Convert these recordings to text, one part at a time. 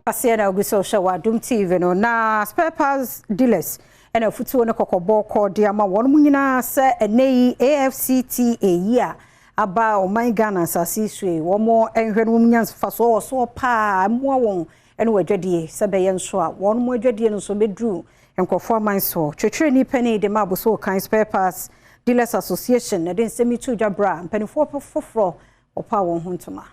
Kasee na oguso show Adom TV no na spare parts dealers and a futu ne kokobo ko de ama won mu nyina se enei AFCTA yi a aba o man Ghana sasi sue wo mo enhwe no nyansa faso so pa mo won ene wadwadie se be yen so a won mo adwadie no so bedru enkofo man so twetwe ni pani de ma boso kan spare parts dealers association na den semi tu dwabra panifo foforo opa won huntuma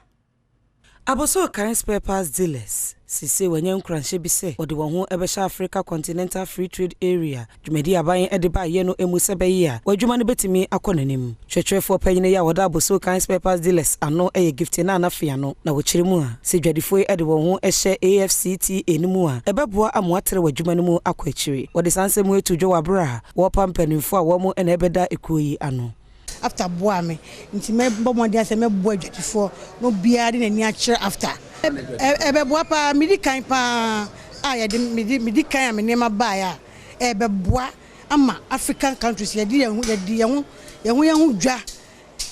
Aboso kan spare parts dealers sise wanyan kranhye bi se ode won ho ebehya Africa Continental Free Trade Area dwumadi aban ede ba ye no emu se be ye a wadwuma no betimi akonanim twetwefo panyine ya woda aboso kan spare parts dealers ano eye gift na anafia no na wo kyeremu a se dwadifo ede won ho ehye AFCTA enimu a ebeboa amoatere wadwuma no mu akwachire wode sansemu etudwo wabra wo pampanimfo a wo mo ene ebeda ekoyi ano after boame nti me bomodi ase me bo adwatifo no biade na ni akire after ebeboa pa medikan pa ya de medikan me nema ba ya ebeboa ama African countries ye di yehu dwa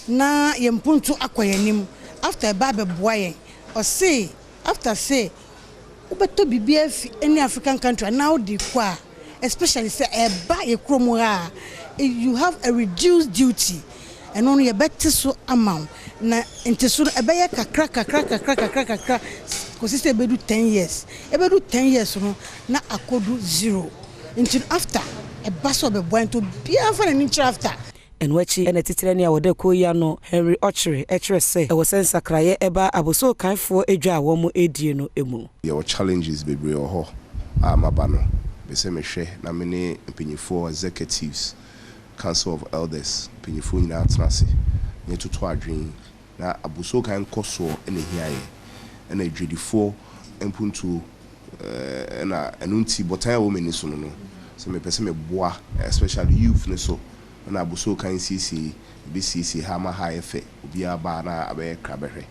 na yempuntu akoyanim after ba beboa yen o say after say ubeto bibia fi any African country now di kwa especially say eba ye kromo ha you have a reduced duty and only a better so amount na inteso ebeye kakra because it be 10 years e be do 10 years no na akodu 0 until after e baso be boy to be after an inch after and wachi ene titere ne awode koyi ano Henry Ochre ekre se e wo sensa kraye eba aboso kanfo edwa wo mo edie no emu your challenges bebre ho amaba no be se mehwe na me ne mpanyifo executives Council of Elders penyifo nyina atrase ne toto adwen na abuso kan koso ene hiaye ene dwedifo empuntu na enunti botan wo meni so no so me pese me boa especially youth ne so na abuso kan CC BCC hama high efe obi aba na abe krabehwe